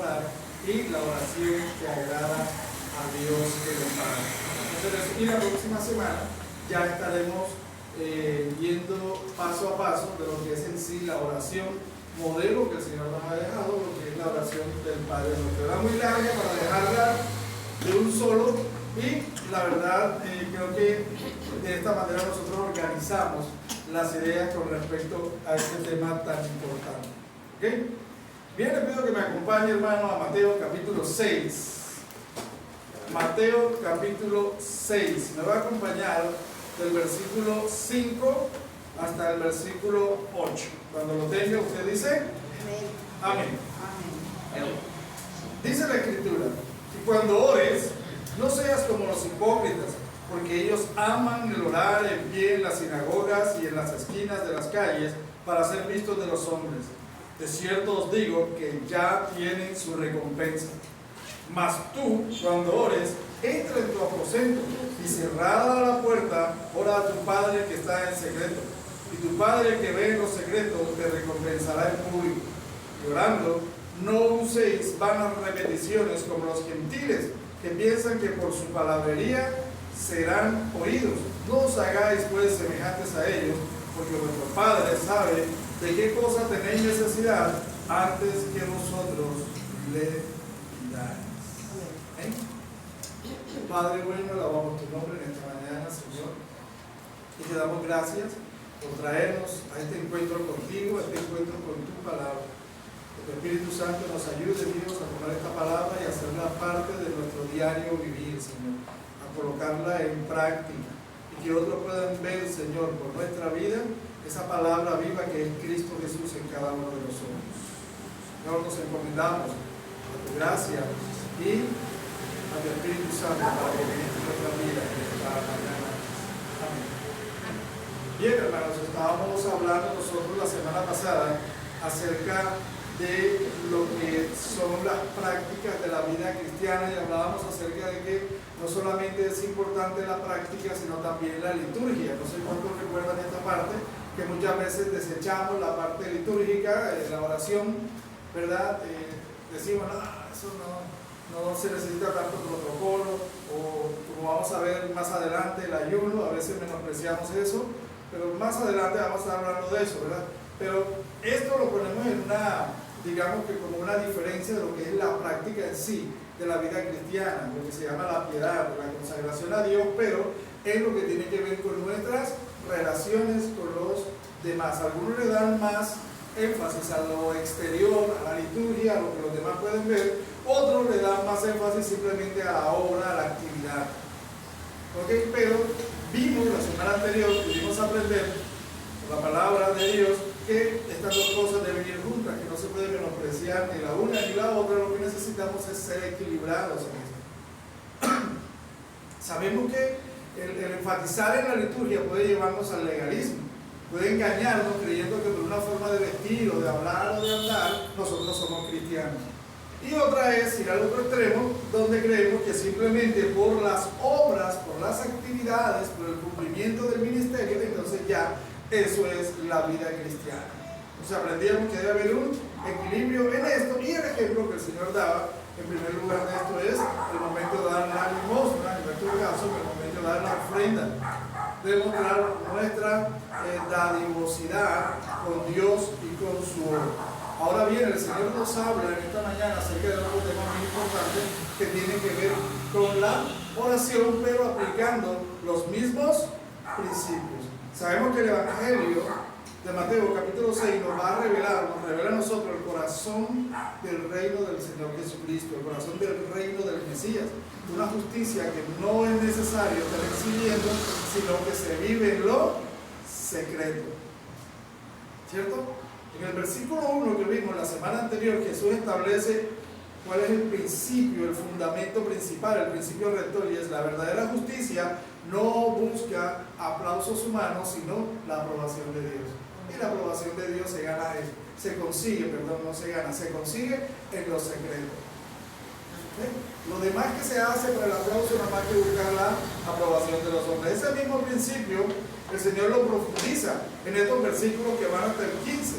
orar y la oración que agrada a Dios el Padre. Entonces, y la próxima semana ya estaremos viendo paso a paso de lo que es en sí la oración modelo que el Señor nos ha dejado, lo que es la oración del Padre Nuestro. Era muy larga para dejarla de un solo, y la verdad creo que de esta manera nosotros organizamos las ideas con respecto a este tema tan importante. ¿Okay? Bien, les pido que me acompañe, hermano, a Mateo capítulo 6. Mateo capítulo 6. Me va a acompañar del versículo 5 hasta el versículo 8. Cuando lo tenga, usted dice amén. Amén. Dice la Escritura: y cuando ores, no seas como los hipócritas, porque ellos aman el orar en pie en las sinagogas y en las esquinas de las calles para ser vistos de los hombres. De cierto os digo que ya tienen su recompensa. Mas tú, cuando ores, entra en tu aposento y cerrada la puerta, ora a tu Padre que está en secreto. Y tu Padre que ve en los secretos te recompensará en público. Y orando, no uséis vanas repeticiones como los gentiles, que piensan que por su palabrería serán oídos. No os hagáis pues semejantes a ellos, porque vuestro Padre sabe de qué cosa tenéis necesidad antes que vosotros le pidáis. Padre bueno, alabamos tu nombre en esta mañana, Señor, y te damos gracias por traernos a este encuentro contigo, a este encuentro con tu palabra. Que tu Espíritu Santo nos ayude, Dios, a tomar esta palabra y hacerla parte de nuestro diario vivir, Señor, a colocarla en práctica, y que otros puedan ver, Señor, por nuestra vida, esa palabra viva que es Cristo Jesús en cada uno de nosotros. Señor, nos encomendamos a tu gracia y a tu Espíritu Santo para que bendiga nuestra vida en esta mañana. Amén. Bien, hermanos, estábamos hablando nosotros la semana pasada acerca de lo que son las prácticas de la vida cristiana, y hablábamos acerca de que no solamente es importante la práctica, sino también la liturgia. No sé cuántos recuerdan esta parte, que muchas veces desechamos la parte litúrgica, la oración, ¿verdad? Decimos, no, eso no se necesita tanto protocolo, o como vamos a ver más adelante, el ayuno, a veces menospreciamos eso, pero más adelante vamos a estar hablando de eso, ¿verdad? Pero esto lo ponemos en una, digamos que como una diferencia de lo que es la práctica en sí de la vida cristiana, lo que se llama la piedad, la consagración a Dios, pero es lo que tiene que ver con nuestras relaciones con los demás. Algunos le dan más énfasis a lo exterior, a la liturgia, a lo que los demás pueden ver; otros le dan más énfasis simplemente a la obra, a la actividad. ¿Okay? Pero vimos la semana anterior, pudimos aprender por la palabra de Dios que estas dos cosas deben ir juntas, que no se puede menospreciar ni la una ni la otra. Lo que necesitamos es ser equilibrados en esto. Sabemos que el enfatizar en la liturgia puede llevarnos al legalismo, puede engañarnos creyendo que por una forma de vestir o de hablar o de andar nosotros somos cristianos. Y otra es ir al otro extremo, donde creemos que simplemente por las obras, por las actividades, por el cumplimiento del ministerio, entonces ya eso es la vida cristiana. Entonces aprendíamos que debe haber un equilibrio en esto, y el ejemplo que el Señor daba en primer lugar de esto es el momento de dar la limosna, en nuestro caso el momento de dar la ofrenda, demostrar nuestra dadivosidad con Dios y con su obra. Ahora bien, el Señor nos habla en esta mañana acerca de otro tema muy importante que tiene que ver con la oración, pero aplicando los mismos principios. Sabemos que el Evangelio de Mateo capítulo 6 nos va a revelar, nos revela a nosotros el corazón del reino del Señor Jesucristo, el corazón del reino del Mesías, una justicia que no es necesario estar exhibiendo, sino que se vive en lo secreto. ¿Cierto? En el versículo 1 que vimos la semana anterior, Jesús establece cuál es el principio, el fundamento principal, el principio rector, y es: la verdadera justicia no busca aplausos humanos, sino la aprobación de Dios. Y la aprobación de Dios se consigue en lo secreto. Lo demás que se hace para el aplauso no más que buscar la aprobación de los hombres. Ese mismo principio el Señor lo profundiza en estos versículos que van hasta el 15,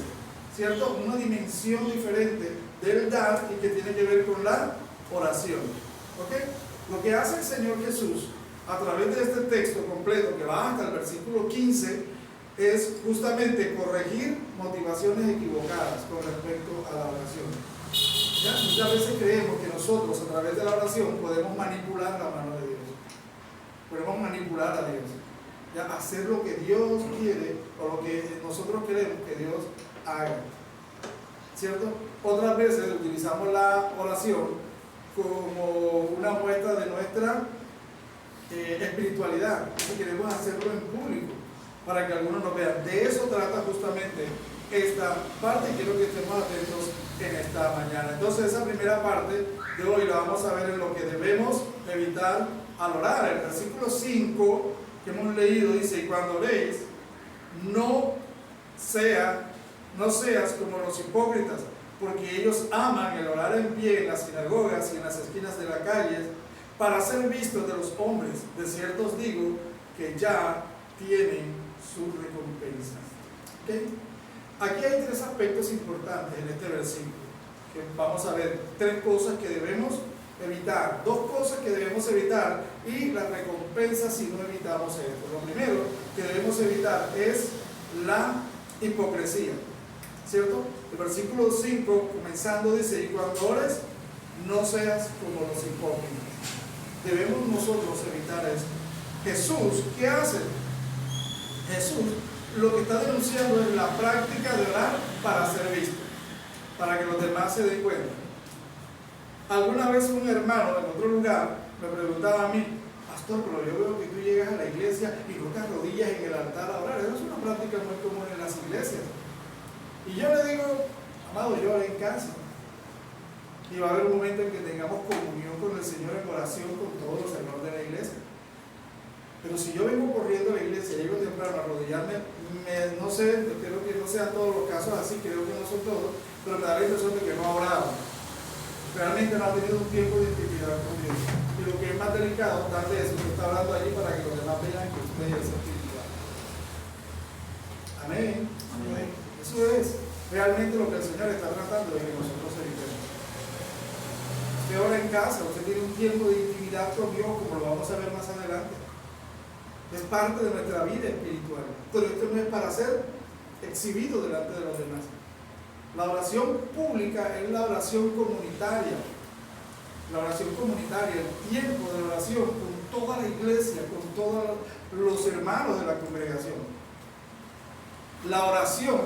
¿cierto? Una dimensión diferente del dar y que tiene que ver con la oración. ¿Ok? Lo que hace el Señor Jesús a través de este texto completo que va hasta el versículo 15 es justamente corregir motivaciones equivocadas con respecto a la oración. ¿Ya? Muchas veces creemos que nosotros a través de la oración podemos manipular la mano de Dios, podemos manipular a Dios, ¿ya? Hacer lo que Dios quiere o lo que nosotros queremos que Dios haga, ¿cierto? Otras veces utilizamos la oración como una muestra de nuestra espiritualidad, y queremos hacerlo en público para que algunos nos vean. De eso trata justamente esta parte y quiero que estemos atentos en esta mañana. Entonces esa primera parte de hoy la vamos a ver en lo que debemos evitar al orar. El versículo 5 que hemos leído dice: y cuando oréis, no seas como los hipócritas, porque ellos aman el orar en pie en las sinagogas y en las esquinas de la calle para ser vistos de los hombres. De cierto os digo que ya tienen su recompensa. ¿Okay? Aquí hay tres aspectos importantes en este versículo, que vamos a ver tres cosas que debemos evitar, dos cosas que debemos evitar y la recompensa si no evitamos esto. Lo primero que debemos evitar es la hipocresía, ¿cierto? El versículo 5 comenzando dice: y cuando ores, no seas como los hipócritas. Debemos nosotros evitar eso. Jesús, ¿qué hace? Jesús lo que está denunciando es la práctica de orar para ser visto, para que los demás se den cuenta. Alguna vez un hermano en otro lugar me preguntaba a mí: pastor, pero yo veo que tú llegas a la iglesia y no te arrodillas en el altar a orar. Eso es una práctica muy común en las iglesias. Y yo le digo: amado, yo oré en casa. Y va a haber un momento en que tengamos comunión con el Señor en oración con todos los hermanos de la iglesia. Pero si yo vengo corriendo a la iglesia, llego temprano a arrodillarme, no sé, espero que no sean todos los casos así, creo que no son todos, pero me da la impresión de que no ha orado. Realmente no ha tenido un tiempo de intimidad con Dios. Y lo que es más delicado, tal vez, usted está hablando allí para que los demás vean que usted es intimidad. Amén. Amén. Eso es realmente lo que el Señor está tratando de que nosotros evitemos. Usted ora en casa, usted tiene un tiempo de intimidad con Dios, como lo vamos a ver más adelante. Es parte de nuestra vida espiritual, pero esto no es para ser exhibido delante de los demás. La oración pública es la oración comunitaria. La oración comunitaria, el tiempo de la oración con toda la iglesia, con todos los hermanos de la congregación. La oración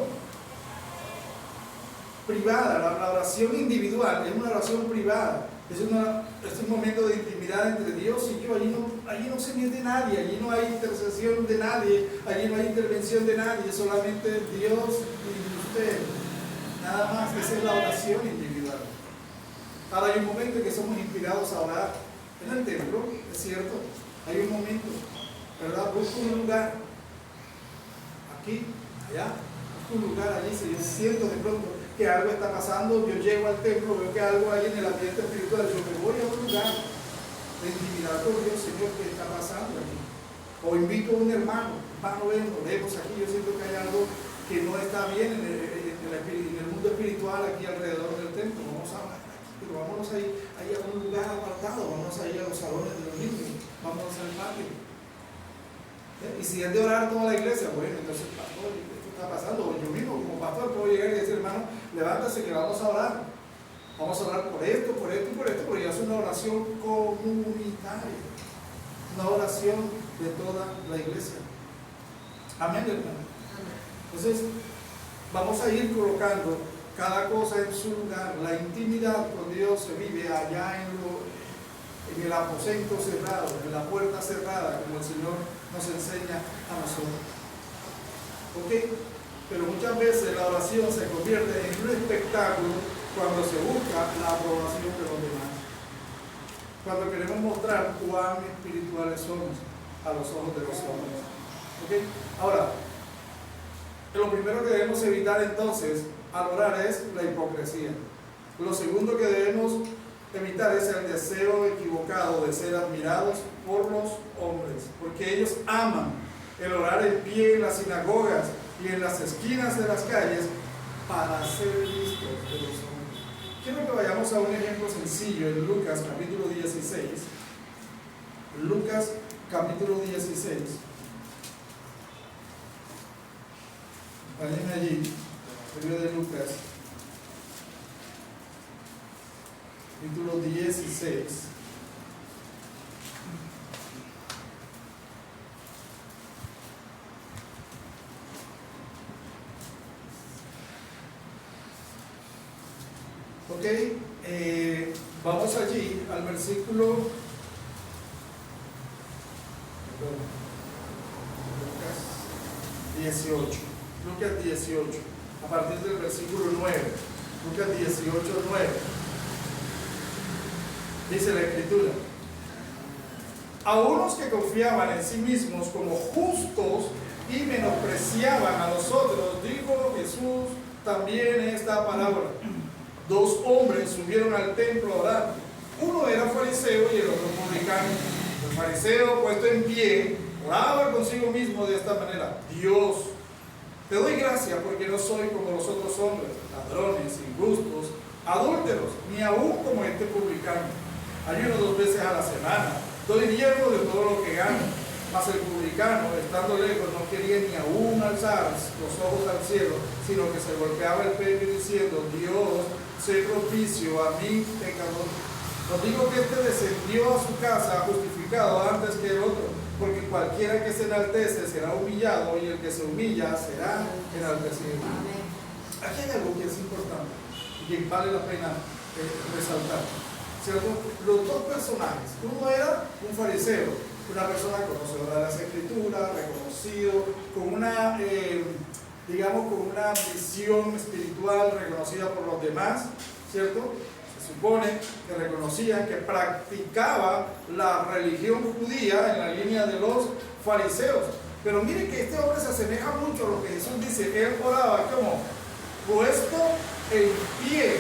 privada, la oración individual es una oración privada. Es un momento de intimidad entre Dios y yo. Allí no se mete nadie, allí no hay intercesión de nadie, allí no hay intervención de nadie, solamente Dios y usted. Nada más. Esa es la oración individual. Ahora hay un momento en que somos inspirados a orar en el templo, es cierto. Hay un momento, ¿verdad? Busco un lugar, aquí, allá, busco un lugar allí. Si yo siento de pronto que algo está pasando, yo llego al templo, veo que algo hay en el ambiente espiritual, yo me voy a un lugar de intimidad con Dios. Señor, ¿qué está pasando aquí? O invito a un hermano, ven, oremos aquí, yo siento que hay algo que no está bien en el mundo espiritual aquí alrededor del templo. Vamos a hablar aquí, pero vámonos ahí a un lugar apartado, vámonos ahí a los salones de los niños, vámonos al patio. Y si es de orar toda la iglesia, bueno, entonces, pastor, está pasando, o yo mismo como pastor puedo llegar y decir: hermano, levántase que vamos a orar por esto, por esto y por esto, porque ya es una oración comunitaria, una oración de toda la iglesia. Amén, hermano. Entonces vamos a ir colocando cada cosa en su lugar. La intimidad con Dios se vive allá en el aposento cerrado, en la puerta cerrada, como el Señor nos enseña a nosotros. ¿Ok? Pero muchas veces la oración se convierte en un espectáculo cuando se busca la aprobación de los demás. Cuando queremos mostrar cuán espirituales somos a los ojos de los hombres. ¿Ok? Ahora, lo primero que debemos evitar entonces al orar es la hipocresía. Lo segundo que debemos evitar es el deseo equivocado de ser admirados por los hombres, porque ellos aman el orar en pie en las sinagogas y en las esquinas de las calles para ser vistos de los hombres. Quiero que vayamos a un ejemplo sencillo en Lucas capítulo 16. Lucas capítulo 16. Vayan allí, el libro de Lucas, capítulo 16. Ok, vamos allí al versículo, Lucas 18. Lucas 18, a partir del versículo 9. Lucas 18, 9. Dice la Escritura: a unos que confiaban en sí mismos como justos y menospreciaban a los otros, dijo Jesús también esta parábola. Dos hombres subieron al templo a orar. Uno era fariseo y el otro publicano. El fariseo, puesto en pie, oraba consigo mismo de esta manera: Dios, te doy gracias porque no soy como los otros hombres, ladrones, injustos, adúlteros, ni aún como este publicano. Ayuno 2 veces a la semana, doy diezmo de todo lo que gano. Mas el publicano, estando lejos, no quería ni aún alzar los ojos al cielo, sino que se golpeaba el pecho diciendo: Dios, sé propicio a mí, pecador. Os digo que este descendió a su casa justificado antes que el otro, porque cualquiera que se enaltece será humillado, y el que se humilla será enaltecido. Aquí hay algo que es importante y que vale la pena resaltar, ¿cierto? Los dos personajes, uno era un fariseo, una persona conocedora de las Escrituras, reconocido, con una, digamos, con una visión espiritual reconocida por los demás, ¿cierto? Se supone que reconocían que practicaba la religión judía en la línea de los fariseos. Pero miren que este hombre se asemeja mucho a lo que Jesús dice, que él oraba como puesto en pie.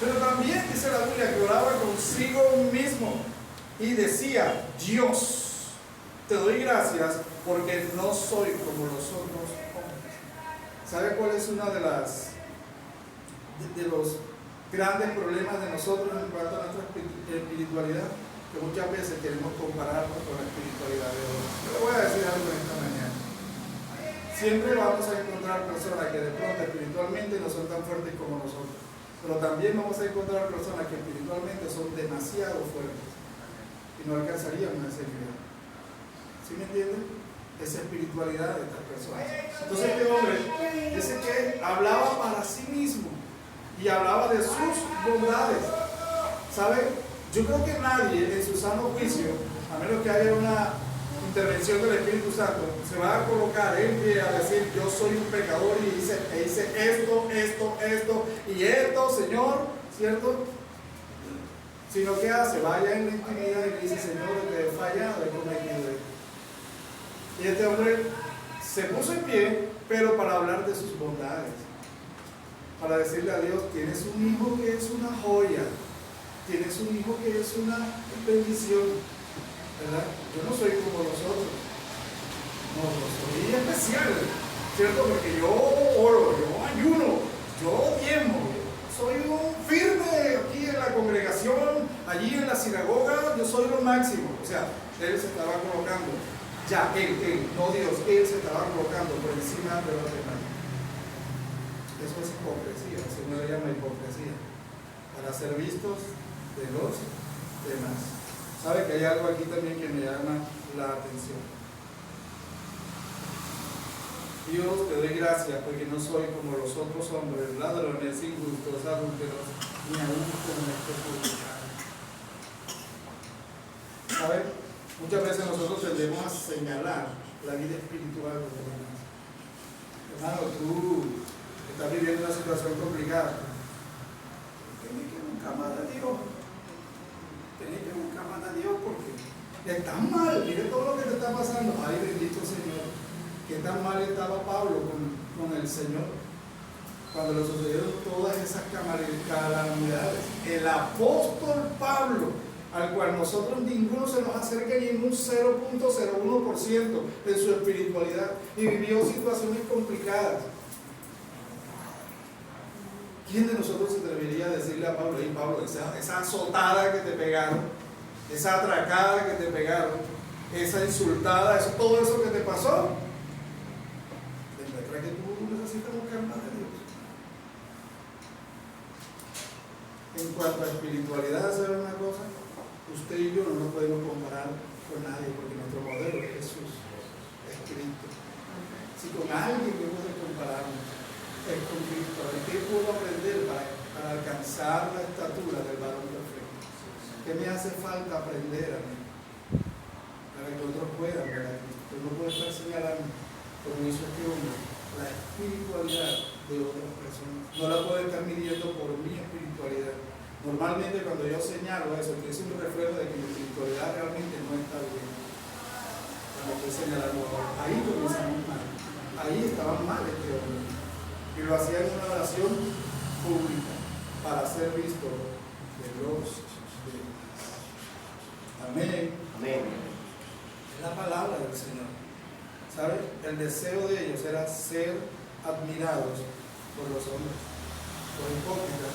Pero también dice la Biblia que oraba consigo mismo y decía: Dios, te doy gracias porque no soy como los otros hombres. ¿Sabe cuál es una de los grandes problemas de nosotros en cuanto a nuestra espiritualidad? Que muchas veces queremos compararnos con la espiritualidad de otros. Yo le voy a decir algo esta mañana. Siempre vamos a encontrar personas que de pronto espiritualmente no son tan fuertes como nosotros, pero también vamos a encontrar personas que espiritualmente son demasiado fuertes y no alcanzarían a ese nivel. ¿Sí me entienden? Esa espiritualidad de estas personas. Entonces este hombre dice que hablaba para sí mismo y hablaba de sus bondades. ¿Sabe? Yo creo que nadie en su sano juicio, a menos que haya una intervención del Espíritu Santo, se va a colocar en pie a decir: yo soy un pecador y hice esto, y esto, Señor, ¿cierto? Sino que hace, vaya en la intimidad y le dice: Señor, te he fallado, he cometido esto. Y este hombre se puso en pie, pero para hablar de sus bondades, para decirle a Dios: tienes un hijo que es una joya, tienes un hijo que es una bendición, ¿verdad? Yo no soy como los otros, no, soy especial, ¿cierto? Porque yo oro, yo ayuno, yo diezmo, soy un firme aquí en la congregación, allí en la sinagoga, yo soy lo máximo. O sea, él se estaba colocando, ya él, no Dios, él se estaba colocando por encima de los demás. Eso es hipocresía, se le llama hipocresía, para ser vistos de los demás. ¿Sabe que hay algo aquí también que me llama la atención? Dios, te doy gracias porque no soy como los otros hombres, ladrones, injustos, adúlteros, ni aún como este publicano. ¿Sabe? Muchas veces nosotros tendemos a señalar la vida espiritual de los demás. Hermano, tú estás viviendo una situación complicada. Tienes que buscar más de Dios. Tienes que buscar más de Dios porque estás mal. Mire todo lo que te está pasando. Ay, bendito Señor. Qué tan mal estaba Pablo con el Señor cuando le sucedieron todas esas calamidades. El apóstol Pablo, al cual nosotros ninguno se nos acerca ni en un 0.01% en su espiritualidad, y vivió situaciones complicadas. ¿Quién de nosotros se atrevería a decirle a Pablo, hey Pablo, esa azotada que te pegaron, esa atracada que te pegaron, esa insultada, todo eso que te pasó, demuestra que tú necesitas buscar más de Dios? En cuanto a espiritualidad, ¿saben una cosa? Usted y yo no nos podemos comparar con nadie, porque nuestro modelo es Jesús, es Cristo. Si con alguien que puede compararnos es con Cristo, ¿de qué puedo aprender para alcanzar la estatura del varón perfecto? ¿Qué me hace falta aprender a mí? Para que otros puedan ver a Cristo. No puedo estar señalando, como hizo este hombre, la espiritualidad de otras personas. No la puedo estar midiendo por mi espiritualidad. Normalmente cuando yo señalo eso, que es un reflejo de que mi espiritualidad realmente no está bien. Cuando estoy señalando, ahí comenzamos mal. Ahí estaban mal este hombre. Y lo hacía en una oración pública para ser visto de los demás. Amén. Amén. Es la palabra del Señor. ¿Sabe? El deseo de ellos era ser admirados por los hombres. Los hipócritas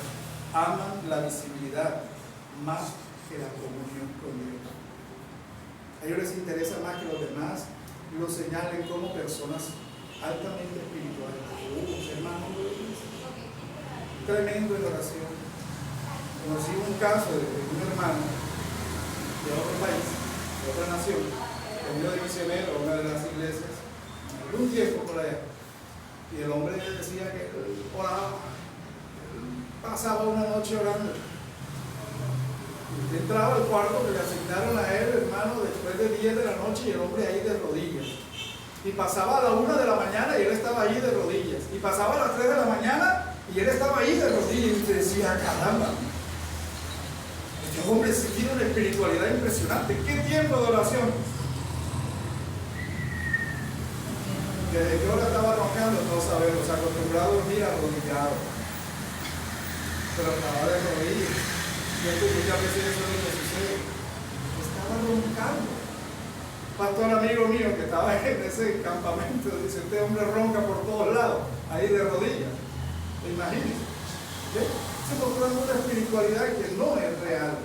aman la visibilidad más que la comunión con Dios. A ellos les interesa más que los demás los señalen como personas altamente espirituales. Hermano, tremendo en oración. Conocí un caso de un hermano de otro país, de otra nación, venido de misionero a una de las iglesias, algún tiempo por allá. Y el hombre decía que oraba, pasaba una noche orando. Y entraba al cuarto que le asignaron a él, hermano, después de 10 de la noche, y el hombre ahí de rodillas. Y pasaba a la 1 de la mañana y él estaba ahí de rodillas. Y pasaba a las 3 de la mañana y él estaba ahí de rodillas. Y usted decía, caramba, este hombre sí tiene una espiritualidad impresionante. ¿Qué tiempo de oración? Desde que hora estaba roncando, no sabemos, acostumbrado a dormir arrodillado. Pero estaba de rodillas. Y esto muchas veces eso es lo que sucede. Estaba roncando. Pastor amigo mío que estaba en ese campamento, dice, este hombre ronca por todos lados, ahí de rodillas. Imagínense. Se mostrando una espiritualidad que no es real,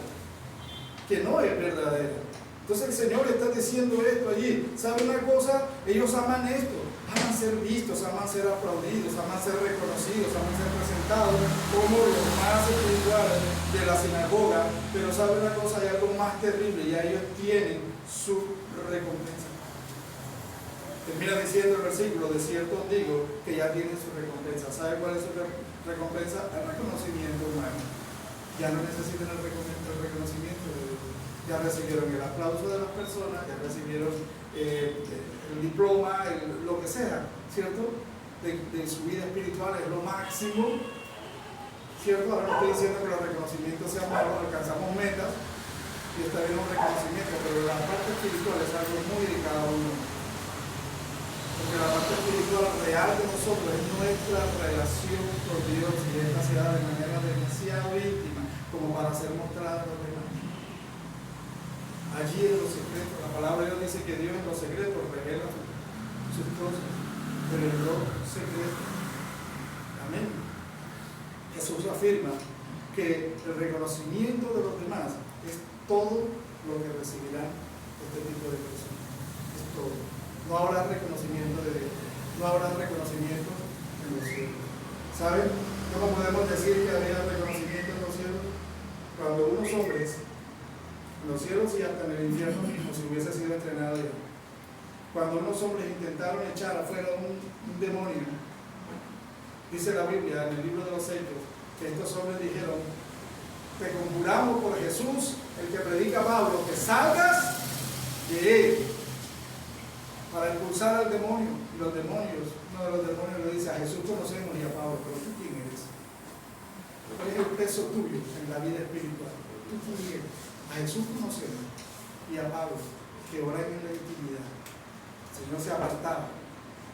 que no es verdadera. Entonces el Señor está diciendo esto allí. ¿Sabe una cosa? Ellos aman esto. Aman ser vistos, aman ser aplaudidos, aman ser reconocidos, aman ser presentados como los más espirituales de la sinagoga. Pero ¿sabe una cosa? Hay algo más terrible, y ellos tienen su recompensa. Termina diciendo el versículo, de cierto os digo que ya tienen su recompensa. ¿Sabe cuál es su recompensa? El reconocimiento humano. Ya no necesitan el reconocimiento de Dios. Ya recibieron el aplauso de las personas, ya recibieron el diploma, lo que sea, ¿cierto? De su vida espiritual es lo máximo, ¿cierto? Ahora no estoy diciendo que los reconocimientos sean malos, alcanzamos metas y está bien un reconocimiento, pero la parte espiritual es algo muy de cada uno. Porque la parte espiritual real de nosotros es nuestra relación con Dios, y esta se da de manera demasiado íntima como para ser mostrada a los demás. Allí en los secretos, la palabra de Dios dice que Dios en los secretos revela sus cosas, pero en lo secreto. Amén. Jesús afirma que el reconocimiento de los demás es todo lo que recibirán este tipo de personas. Es todo. No habrá reconocimiento de Dios, no habrá reconocimiento en los cielos. ¿Saben cómo podemos decir que habría reconocimiento en los cielos? Cuando unos hombres en los cielos y hasta en el infierno mismo, si hubiese sido entrenado ya. Cuando unos hombres intentaron echar afuera un demonio, dice la Biblia en el libro de los Hechos, que estos hombres dijeron, te conjuramos por Jesús, el que predica Pablo, que salgas de él para expulsar al demonio. Y los demonios, uno de los demonios le dice, a Jesús conocemos y a Pablo, pero ¿tú quién eres? ¿Cuál es el peso tuyo en la vida espiritual? ¿Tú quién eres? A Jesús conocemos y a Pablo, que oran en la intimidad. El Señor se apartaba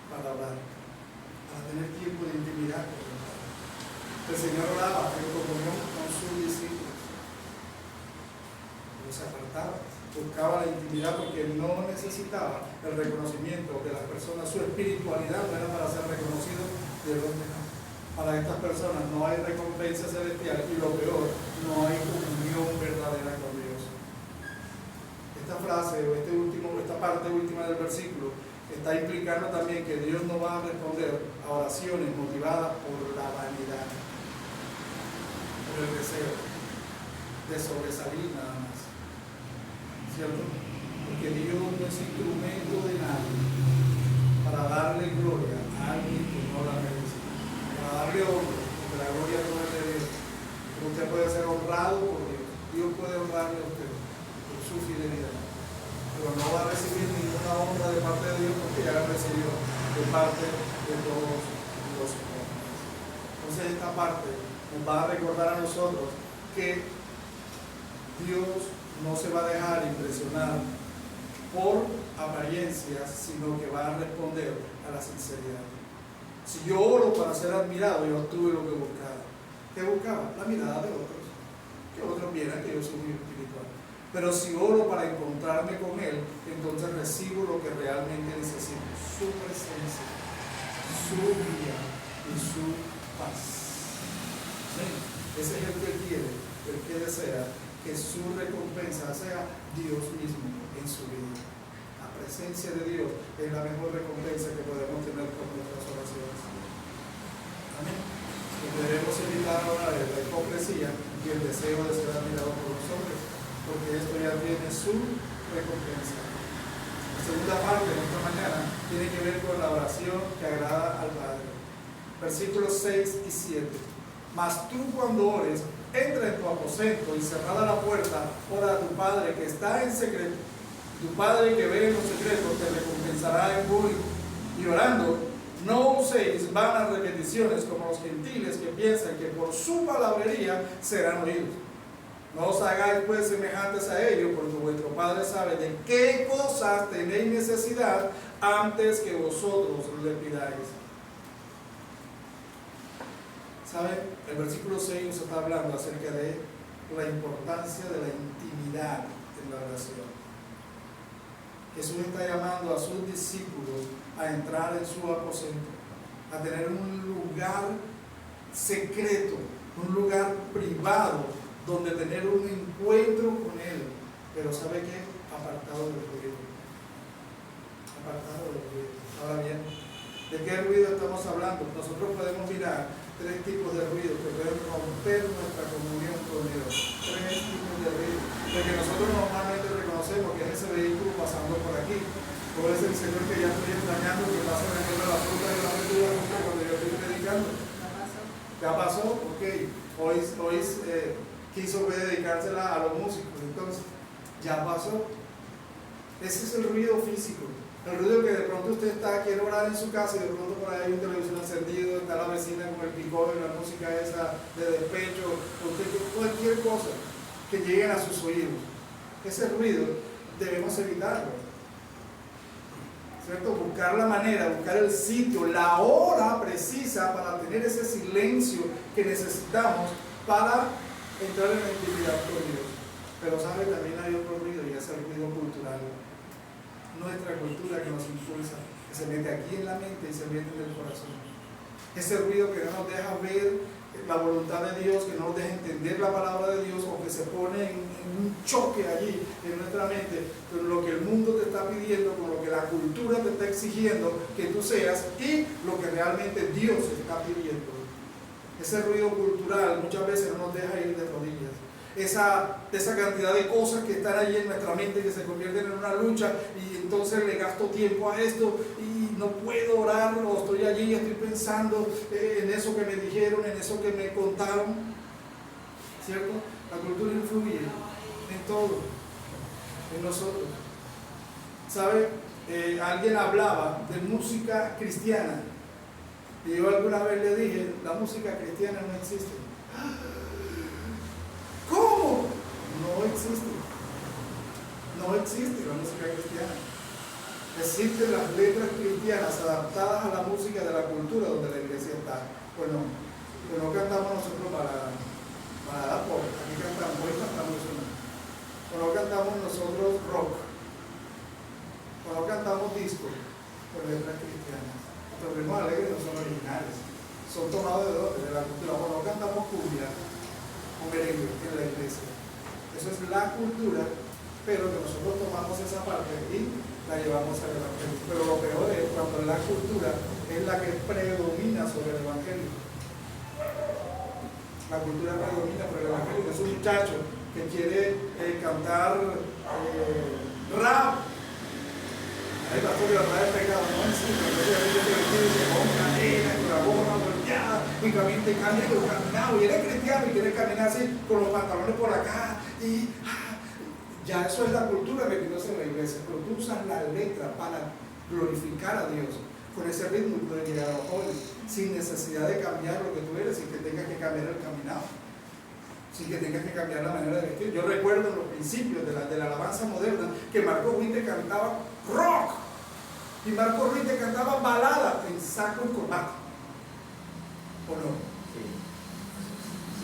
para orar, para tener tiempo de intimidad con el Padre. El Señor oraba en comunión con sus discípulos, pero se apartaba, buscaba la intimidad porque no necesitaba el reconocimiento de las personas. Su espiritualidad no era para ser reconocido de los demás. Para estas personas no hay recompensa celestial y lo peor, no hay comunión verdadera con Dios. Esta frase o esta parte última del versículo está implicando también que Dios no va a responder a oraciones motivadas por la vanidad, por el deseo de sobresalir nada más, ¿cierto? Porque Dios no es instrumento de nadie para darle gloria a alguien que no la merece, para darle honra, porque la gloria no es de Dios. Usted puede ser honrado por Dios, Dios puede honrarle a usted por su fidelidad, pero no va a recibir ninguna honra de parte de Dios porque ya la recibió de parte de todos los hombres. Entonces esta parte nos va a recordar a nosotros que Dios no se va a dejar impresionar por apariencias, sino que va a responder a la sinceridad. Si yo oro para ser admirado, yo obtuve lo que buscaba. ¿Qué buscaba? La mirada de otros, que otros vieran que yo soy muy espiritual. Pero si oro para encontrarme con Él, entonces recibo lo que realmente necesito: su presencia, su guía y su paz. ¿Sí? Ese es el que quiere, el que desea que su recompensa sea Dios mismo en su vida. La presencia de Dios es la mejor recompensa que podemos tener con nuestras oraciones. Amén. Lo que debemos evitar ahora es la hipocresía y el deseo de ser admirado por los hombres, porque esto ya tiene su recompensa. La segunda parte de esta mañana tiene que ver con la oración que agrada al Padre. Versículos 6 y 7. Mas tú, cuando ores, entra en tu aposento y cerrada la puerta, ora a tu Padre que está en secreto. Tu Padre que ve en los secretos te recompensará en público. Y orando, no uséis vanas repeticiones como los gentiles que piensan que por su palabrería serán oídos. No os hagáis pues semejantes a ellos, porque vuestro Padre sabe de qué cosas tenéis necesidad antes que vosotros le pidáis. ¿Saben? El versículo 6 nos está hablando acerca de la importancia de la intimidad en la oración. Jesús está llamando a sus discípulos a entrar en su aposento, a tener un lugar secreto, un lugar privado, donde tener un encuentro con Él. Pero ¿sabe qué? Apartado del ruido. Apartado del ruido. Ahora bien, ¿de qué ruido estamos hablando? Nosotros podemos mirar tres tipos de ruido que pueden romper nuestra comunión con Dios. Tres tipos de ruido. Lo que nosotros normalmente reconocemos que es ese vehículo pasando por aquí. O es el Señor que ya estoy extrañando, que pasa vendiendo la fruta y la verdura cuando yo estoy predicando. ¿Ya pasó? Ok. Hoy quiso dedicársela a los músicos. Entonces, ya pasó. Ese es el ruido físico. El ruido que de pronto usted quiere orar en su casa y de pronto por ahí hay un televisor encendido, está la vecina con el picón y la música esa de despecho, cualquier cosa que lleguen a sus oídos. Ese ruido debemos evitarlo, ¿cierto? Buscar la manera, buscar el sitio, la hora precisa para tener ese silencio que necesitamos para entrar en la intimidad con Dios. Pero sabe, también hay otro ruido y es el ruido cultural. Nuestra cultura que nos impulsa, que se mete aquí en la mente y se mete en el corazón. Ese ruido que no nos deja ver la voluntad de Dios, que no nos deja entender la palabra de Dios, o que se pone en un choque allí en nuestra mente con lo que el mundo te está pidiendo, con lo que la cultura te está exigiendo que tú seas y lo que realmente Dios está pidiendo. Ese ruido cultural muchas veces no nos deja ir de rodillas. Esa cantidad de cosas que están allí en nuestra mente que se convierten en una lucha y entonces le gasto tiempo a esto y no puedo orar, o estoy allí y estoy pensando en eso que me dijeron, en eso que me contaron, ¿cierto? La cultura influye en todo, en nosotros. ¿Sabe? Alguien hablaba de música cristiana y yo alguna vez le dije, la música cristiana no existe. ¿Cómo? No existe. No existe la música cristiana. Existen las letras cristianas adaptadas a la música de la cultura donde la iglesia está. Pues no cantamos nosotros para dar pop. Aquí cantamos, hoy cantamos una. O no cantamos nosotros rock. O no cantamos disco con letras cristianas. Nuestros ritmos alegres no son originales, son tomados de dónde? De la cultura. Bueno, no cantamos cumbia o merengue en la iglesia. Eso es la cultura, pero que nosotros tomamos esa parte y la llevamos al evangelio. Pero lo peor es cuando la cultura es la que predomina sobre el evangelio. La cultura predomina sobre el evangelio. Es un muchacho que quiere cantar rap. Ahí va todo el rap es pecado, ¿no? Sí, pero que con cadena, con la gorra volteada, y camina con caminado, y eres cristiano y quiere caminar así con los pantalones por acá, y ya eso es la cultura que conoce en la iglesia. Pero tú usas la letra para glorificar a Dios. Con ese ritmo puedes llegar a los jóvenes sin necesidad de cambiar lo que tú eres, sin que tengas que cambiar el caminado, sin que tengas que cambiar la manera de vestir. Yo recuerdo en los principios de la alabanza moderna que Marco Witte cantaba rock y Marco Witte cantaba balada en saco y corbata. ¿O no?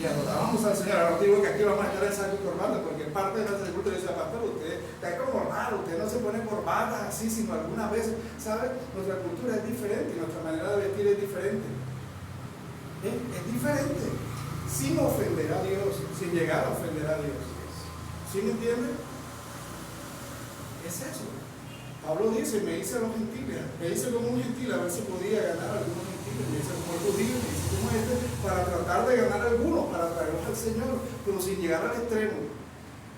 Y adorábamos al Señor. Ahora digo que aquí vamos a estar en saco y corbata, porque parte de nuestra cultura dice, pastor, usted está como raro, usted no se pone corbata así, sino algunas veces, ¿sabe? Nuestra cultura es diferente, nuestra manera de vestir es diferente. Es diferente, sin ofender a Dios, sin llegar a ofender a Dios. ¿Sí me entienden? Es eso. Pablo dice, me hice a los gentiles, me hice como un gentil a ver si podía ganar a algunos gentiles, me hice como el judío, me hice como este, para tratar de ganar a algunos, para traerlos al Señor, pero sin llegar al extremo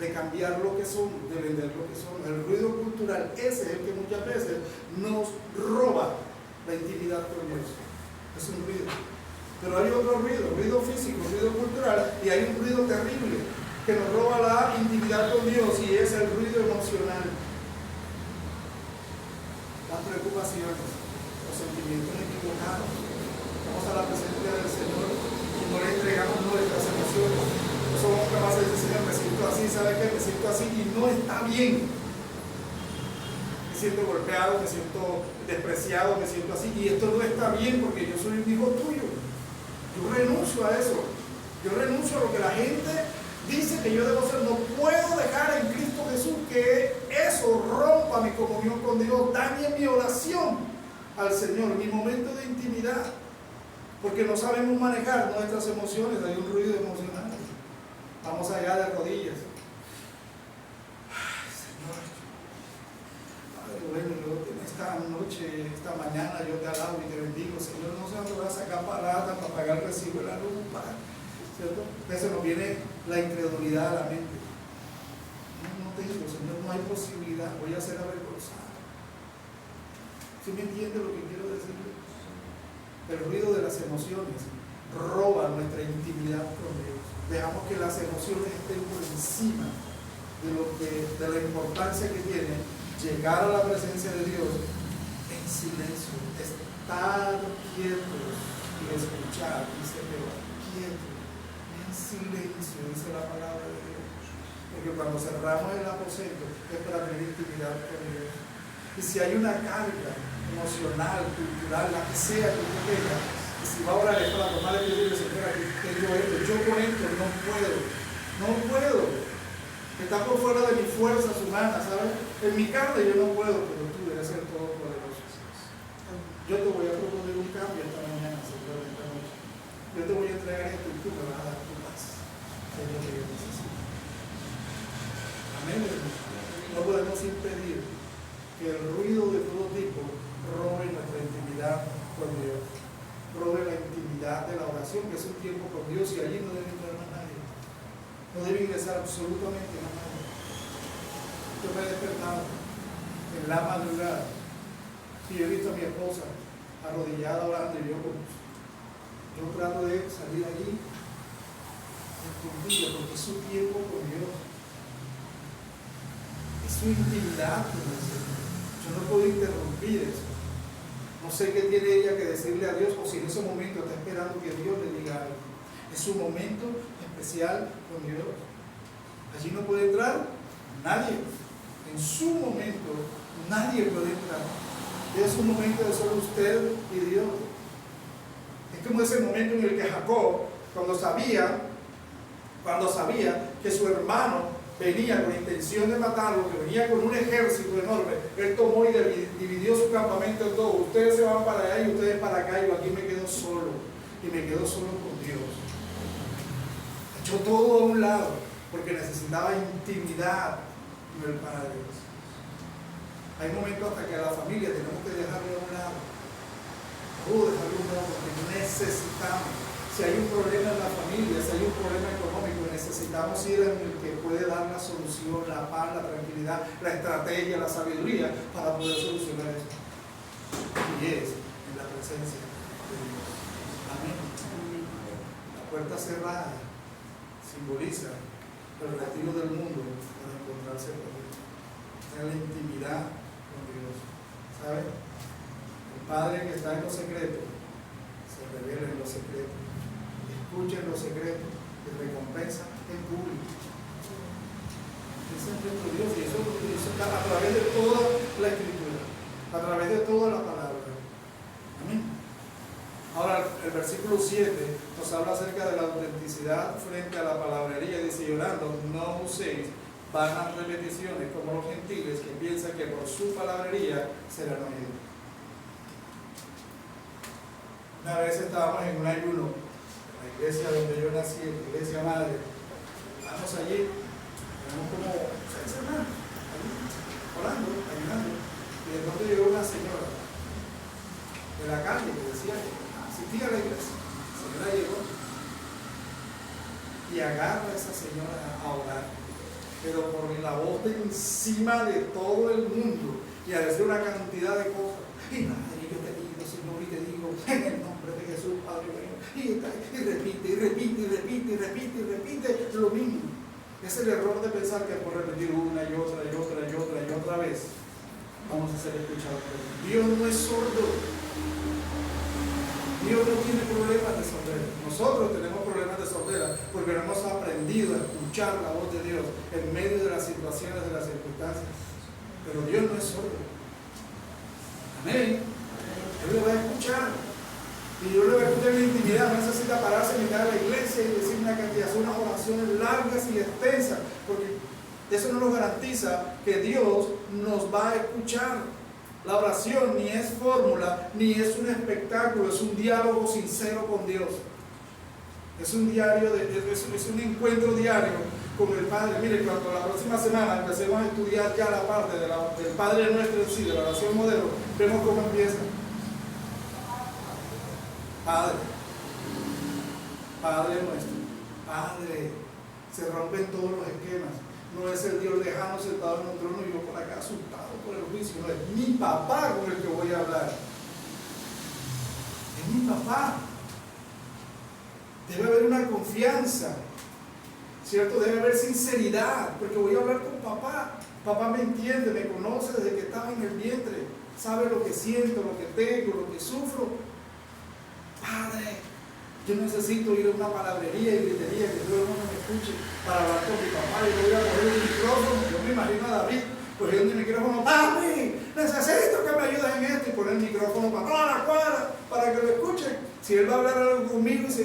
de cambiar lo que son, de vender lo que son. El ruido cultural, ese es el que muchas veces nos roba la intimidad con Dios. Es un ruido. Pero hay otro ruido físico, ruido cultural, y hay un ruido terrible que nos roba la intimidad con Dios, y es el ruido emocional. Las preocupaciones, los sentimientos equivocados. Vamos a la presencia del Señor y no le entregamos nuestras emociones. No somos capaces de decir, Señor, me siento así, ¿sabe qué? Me siento así y no está bien. Me siento golpeado, me siento despreciado, me siento así, y esto no está bien porque yo soy un hijo tuyo. Yo renuncio a eso. Yo renuncio a lo que la gente dice que yo debo ser. No puedo dejar en Cristo Jesús que eso rompa mi comunión con Dios, dañe mi oración al Señor, mi momento de intimidad, porque no sabemos manejar nuestras emociones. Hay un ruido emocional. Vamos allá de rodillas. Ay, Señor, Padre bueno, yo esta noche, esta mañana yo te alabo y te bendigo, Señor. No sé dónde voy a sacar palabras para pagar el recibo de la luz, Padre, ¿cierto? Entonces nos viene la incredulidad a la mente. No tengo, Señor, no hay posibilidad, voy a ser avergonzado. ¿Sí me entiende lo que quiero decir? El ruido de las emociones roba nuestra intimidad con Dios. Dejamos que las emociones estén por encima de la importancia que tiene llegar a la presencia de Dios en silencio, estar quietos y escuchar, dice Jehová, quieto, en silencio, dice la palabra de Dios. Porque cuando cerramos el aposento es para tener intimidad con Dios. Y si hay una carga emocional, cultural, la que sea que tú tengas, y si va a orar es para tomar el pedido de Señor, aquí tengo esto, yo con esto no puedo. Está por fuera de mis fuerzas humanas, ¿sabes? En mi carne yo no puedo, pero tú debes ser todopoderoso. Yo te voy a proponer un cambio esta mañana, Señor, esta noche. Yo te voy a entregar esto y tú me vas a dar tu paz. Es lo que yo necesito. Amén. No podemos impedir que el ruido de todo tipo robe nuestra intimidad con Dios. Robe la intimidad de la oración, que es un tiempo con Dios, y allí no debe entrar más nadie. No debe ingresar absolutamente a nadie. Yo me he despertado en la madrugada y he visto a mi esposa arrodillada orando, y yo trato de salir allí escondido, porque es su tiempo con Dios, es su intimidad con el Señor. Yo no puedo interrumpir eso. No sé qué tiene ella que decirle a Dios, o si en ese momento está esperando que Dios le diga algo. Es su momento especial con Dios. Allí no puede entrar nadie. En su momento nadie puede entrar. Es un momento de solo usted y Dios. Es como ese momento en el que Jacob, cuando sabía que su hermano venía con intención de matarlo, que venía con un ejército enorme, él tomó y dividió su campamento en dos. Ustedes se van para allá y ustedes para acá, y yo aquí me quedo solo. y me quedo solo con Dios. Echó todo a un lado porque necesitaba intimidad con el Padre. Hay momentos hasta que a la familia tenemos que dejarlo a un lado. Dejarlo a un lado porque necesitamos. Si hay un problema en la familia, si hay un problema económico, necesitamos ir en el que puede dar la solución, la paz, la tranquilidad, la estrategia, la sabiduría para poder solucionar esto. Y es en la presencia de Dios. Amén. La puerta cerrada simboliza el retiro del mundo para encontrarse con Dios. Tener la intimidad con Dios. ¿Sabe? El Padre que está en lo secreto se revela en lo secreto. Escucha en lo secreto y recompensa en público. Ese es nuestro Dios y eso está a través de toda la Escritura, a través de toda la palabra. Amén. Ahora el versículo 7 nos habla acerca de la autenticidad frente a la palabrería. Dice: llorando, no uséis vanas repeticiones como los gentiles que piensan que por su palabrería serán oídos. Una vez estábamos en un ayuno, en la iglesia donde yo nací, en la iglesia madre. Vamos allí, tenemos como 6 semanas, orando, ayunando. Y de pronto llegó una señora de la calle que decía que asistía a la iglesia. La señora llegó y agarra a esa señora a orar, pero por la voz de encima de todo el mundo y a decir una cantidad de cosas. Y madre, yo te digo, Señor, y te digo, en el nombre de Jesús, Padre mío. Y repite lo mismo. Es el error de pensar que por repetir una y otra vez vamos a ser escuchados por Dios. Dios no es sordo. Dios no tiene problemas de sordera. Nosotros tenemos problemas de sordera porque no hemos aprendido a escuchar la voz de Dios en medio de las situaciones, de las circunstancias. Pero Dios no es sordo. Amén. Él le va a escuchar. Y Dios le va a escuchar en la intimidad. No necesita pararse en mitad de la iglesia y decir una cantidad, son unas oraciones largas y extensas, porque eso no nos garantiza que Dios nos va a escuchar. La oración ni es fórmula, ni es un espectáculo, es un diálogo sincero con Dios. Es un encuentro diario con el Padre. Mire, cuando la próxima semana empecemos a estudiar ya la parte del Padre Nuestro en sí, de la oración modelo, vemos cómo empieza. Padre, Padre nuestro, Padre, se rompen todos los esquemas. No es el Dios lejano sentado en un trono y yo por acá asustado por el juicio. No, es mi papá con el que voy a hablar. Es mi papá. Debe haber una confianza, ¿cierto? Debe haber sinceridad, porque voy a hablar con papá. Papá me entiende, me conoce desde que estaba en el vientre. Sabe lo que siento, lo que tengo, lo que sufro. Padre, yo necesito ir a una palabrería y gritería que todo el mundo me escuche para hablar con mi papá. Y voy a coger el micrófono. Yo me imagino a David cogiendo el micrófono. Papi, necesito que me ayudes en esto, y poner el micrófono para toda la cuadra para que lo escuchen. Si él va a hablar algo conmigo y dice,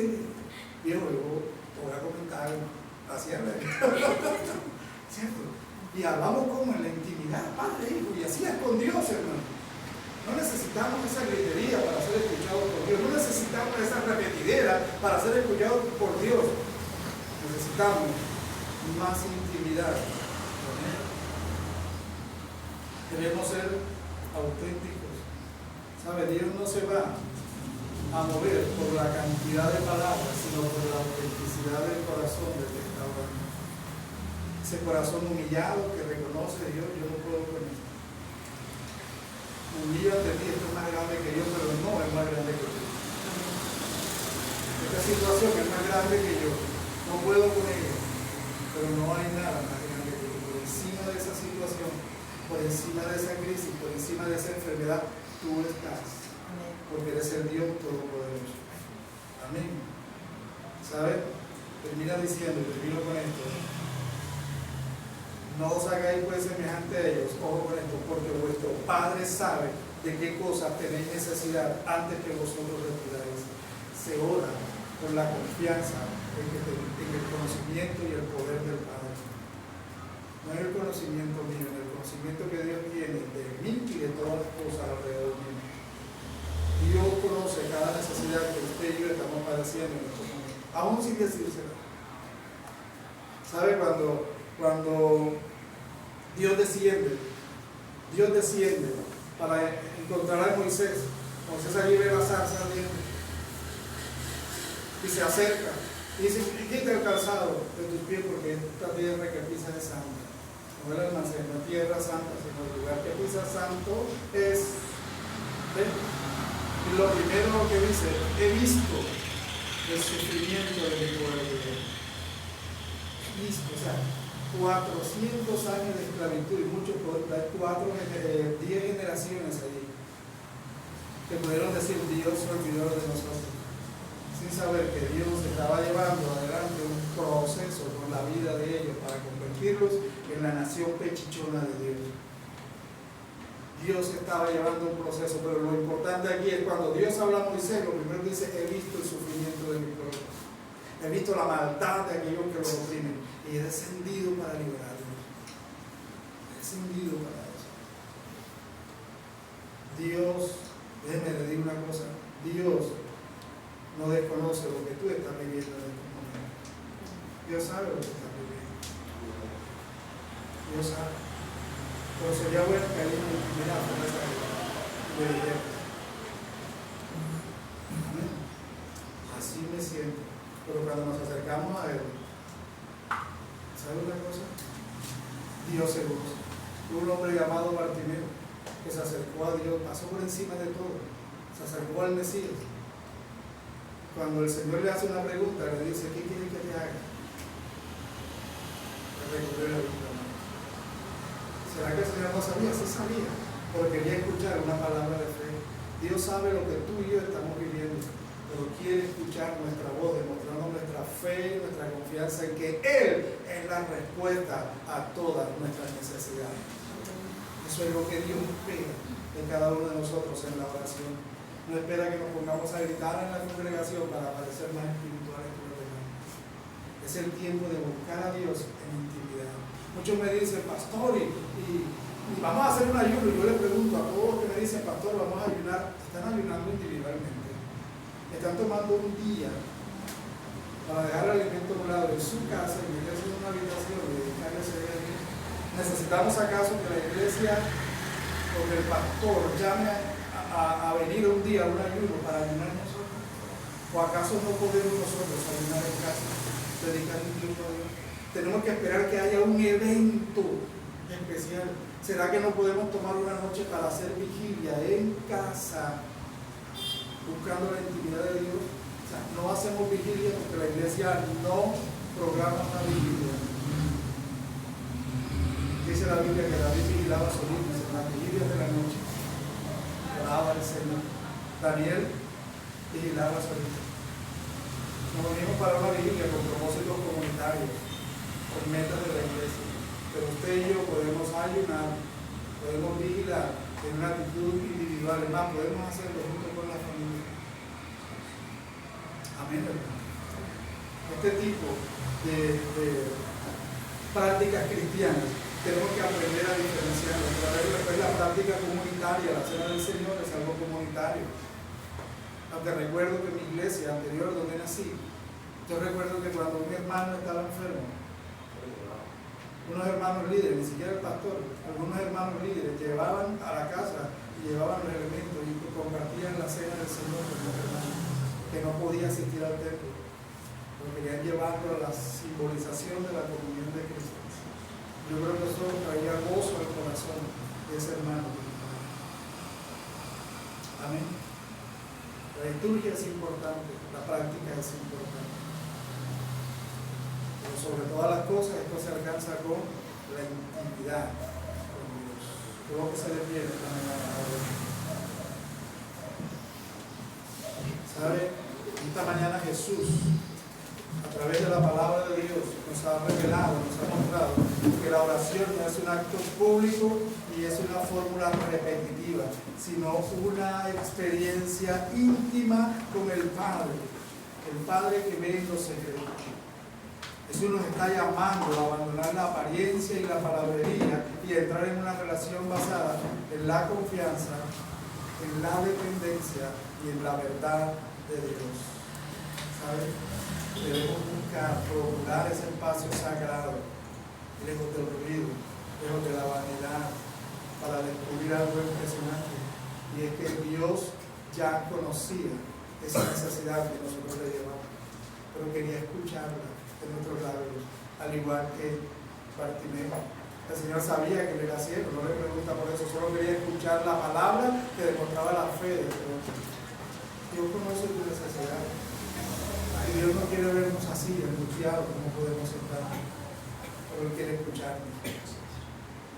viejo, yo te voy a comentar algo. Así es, ¿cierto? Y hablamos como en la intimidad, padre, hijo, y así es con Dios, hermano. No necesitamos esa gritería para ser escuchados por Dios. No necesitamos esa repetidera para ser escuchados por Dios. Necesitamos más intimidad con Él. Debemos ser auténticos. ¿Sabe? Dios no se va a mover por la cantidad de palabras, sino por la autenticidad del corazón del que está hablando. Ese corazón humillado que reconoce a Dios, yo no puedo con esto. Humíllate a ti, esto es más grande que yo, pero no es más grande que yo. Esta situación es más grande que yo, no puedo con ella, pero no hay nada más grande que yo. Por encima de esa situación, por encima de esa crisis, por encima de esa enfermedad, tú estás, porque eres el Dios Todopoderoso. Amén. ¿Sabes? Termina diciendo, y termino con esto: no os hagáis pues semejante a ellos, ojo con esto, porque vuestro Padre sabe de qué cosas tenéis necesidad antes que vosotros les pidáis. Se ora con la confianza en el conocimiento y el poder del Padre. No en el conocimiento mío, en el conocimiento que Dios tiene de mí y de todas las cosas alrededor mío. Dios conoce cada necesidad que usted y yo estamos compadeciendo en estos momentos, aún sin decírselo. ¿Sabe? Cuando Dios desciende para encontrar a Moisés allí ve la zarza ardiente y se acerca y dice: quita el calzado de tus pies, porque esta tierra que pisas es santa. No el almacén, no tierra santa, sino el lugar que pisas santo es. ¿Ven? Y lo primero que dice: he visto el sufrimiento de mi pueblo. Visto, o sea, 400 años de esclavitud y muchos, 10 generaciones allí que pudieron decir: Dios se olvidó de nosotros, sin saber que Dios estaba llevando adelante un proceso con la vida de ellos para convertirlos en la nación pechichona de Dios. Dios estaba llevando un proceso, pero lo importante aquí es cuando Dios habla a Moisés, lo primero que dice: he visto el sufrimiento de mi pueblo, he visto la maldad de aquellos que lo oprimen y he descendido para liberarlos. He descendido para eso. Dios, déjeme le digo una cosa: Dios no desconoce lo que tú estás viviendo en este momento. Dios sabe lo que estás viviendo. Dios sabe. Pero sería bueno que alguien me dijera por esa vida y le dijera: así me siento. Pero cuando nos acercamos a Él, ¿sabe una cosa? Dios se goza. Hubo un hombre llamado Bartimeo que se acercó a Dios, pasó por encima de todo, se acercó al Mesías. Cuando el Señor le hace una pregunta, le dice: ¿qué quiere que te haga? Le recogió la vista. ¿Será que el Señor no sabía? Sí sabía, pero quería escuchar una palabra de fe. Dios sabe lo que tú y yo estamos viviendo, pero quiere escuchar nuestra voz, demostrando nuestra fe, nuestra confianza en que Él es la respuesta a todas nuestras necesidades. Eso es lo que Dios espera de cada uno de nosotros en la oración. No espera que nos pongamos a gritar en la congregación para parecer más espirituales que los demás. Es el tiempo de buscar a Dios en intimidad. Muchos me dicen: pastor, y vamos a hacer un ayuno. Y yo le pregunto a todos los que me dicen: pastor, vamos a ayunar. ¿Están ayunando individualmente? ¿Están tomando un día para dejar el alimento a un lado en su casa y meterse en una habitación y dedicarle ese día a Dios? ¿Necesitamos acaso que la iglesia o que el pastor llame a venir un día a un ayuno para ayunar nosotros? ¿O acaso no podemos nosotros ayunar en casa, dedicar un tiempo a Dios? Tenemos que esperar que haya un evento especial. ¿Será que no podemos tomar una noche para hacer vigilia en casa, buscando la intimidad de Dios? O sea, no hacemos vigilia porque la iglesia no programa una vigilia. Dice la Biblia que David vigilaba solito en las vigilias de la noche. Oraba al Señor. Daniel vigilaba solito. Nos unimos para una vigilia con propósitos comunitarios, con metas de la iglesia. Pero usted y yo podemos ayunar, podemos vigilar en una actitud individual. Es más, podemos hacerlo junto con la familia. Amén, hermano. Este tipo de prácticas cristianas tenemos que aprender a diferenciarlas. Después la práctica comunitaria, la cena del Señor es algo comunitario. Aunque recuerdo que en mi iglesia anterior donde nací, yo recuerdo que cuando un hermano estaba enfermo, unos hermanos líderes, ni siquiera el pastor, algunos hermanos líderes llevaban a la casa y llevaban los elementos y compartían la cena del Señor con los hermanos que no podía asistir al templo, porque querían llevarlo a la simbolización de la comunión de Cristo. Yo creo que eso traía gozo al corazón de ese hermano. Amén. La liturgia es importante, la práctica es importante. Pero sobre todas las cosas, esto se alcanza con la intimidad con Dios. Creo que se le pierde esta mañana. ¿Sabe? Esta mañana Jesús, a través de la palabra de Dios, nos ha revelado, nos ha mostrado que la oración no es un acto público ni es una fórmula repetitiva, sino una experiencia íntima con el Padre que ve en los secretos. Jesús nos está llamando a abandonar la apariencia y la palabrería y a entrar en una relación basada en la confianza, en la dependencia y en la verdad de Dios. ¿sabes? Debemos buscar, procurar ese espacio sagrado, lejos del ruido, lejos de la vanidad, para descubrir algo impresionante. Y es que Dios ya conocía esa necesidad que nosotros le llevamos, pero quería escucharla en nuestros labios, al igual que Bartimeo. El Señor sabía que él era ciego, no le pregunta por eso, solo quería escuchar la palabra que demostraba la fe de Dios. Dios conoce tu necesidad. Y Dios no quiere vernos así, angustiados, como podemos estar, pero Él quiere escucharnos.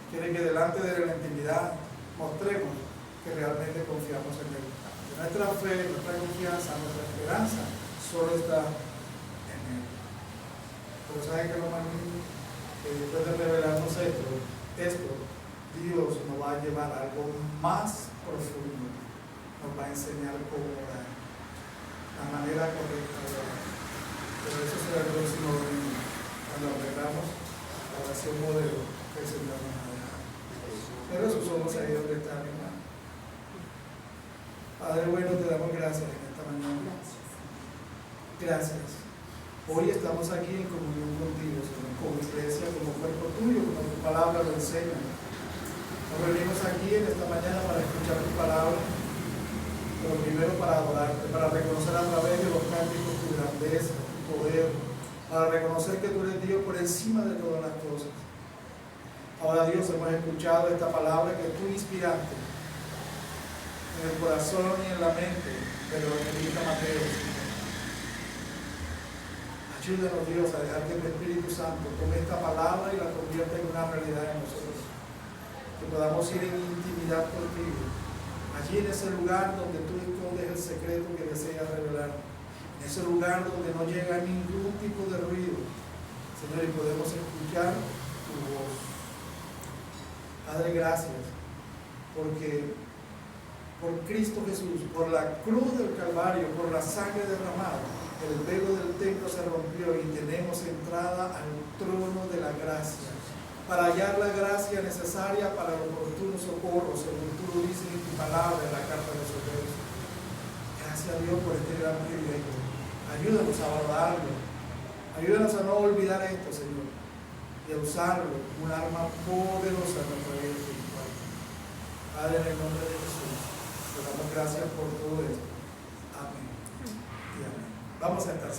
Quiere que delante de la intimidad mostremos que realmente confiamos en Él. Nuestra fe, nuestra confianza, nuestra esperanza solo está en Él. Pero ¿saben qué es lo más lindo? Que después de revelarnos esto, Dios nos va a llevar a algo más profundo. Nos va a enseñar cómo orar, la manera correcta de orar. Pero eso será el próximo domingo, cuando aprendamos la oración modelo que el Señor nos ha dejado. Pero sus ojos ahí donde están, hermano. Padre bueno, te damos gracias en esta mañana. Gracias. Hoy estamos aquí en comunión contigo, Señor, como iglesia, como cuerpo tuyo, como tu palabra lo enseña. Nos reunimos aquí en esta mañana para escuchar tu palabra, pero primero para adorarte, para reconocer a través de los cánticos tu grandeza, tu poder, para reconocer que tú eres Dios por encima de todas las cosas. Ahora, Dios, hemos escuchado esta palabra que tú inspiraste en el corazón y en la mente del evangelista Mateo. Ayúdanos, Dios, a dejar que el Espíritu Santo tome esta palabra y la convierta en una realidad en nosotros. Que podamos ir en intimidad contigo, allí en ese lugar donde tú escondes el secreto que deseas revelar, en ese lugar donde no llega ningún tipo de ruido, Señor, y podemos escuchar tu voz. Padre, gracias, porque por Cristo Jesús, por la cruz del Calvario, por la sangre derramada, el velo del templo se rompió y tenemos entrada al trono de la gracia, para hallar la gracia necesaria para el oportuno socorro, según tú lo dices en tu palabra en la carta de los Hebreos. Gracias a Dios por este gran privilegio. Ayúdanos a valorarlo. Ayúdanos a no olvidar esto, Señor, y a usarlo como un arma poderosa en nuestra vida espiritual. Padre, en el nombre de Jesús, te damos gracias por todo esto. Amén y amén. Vamos a estar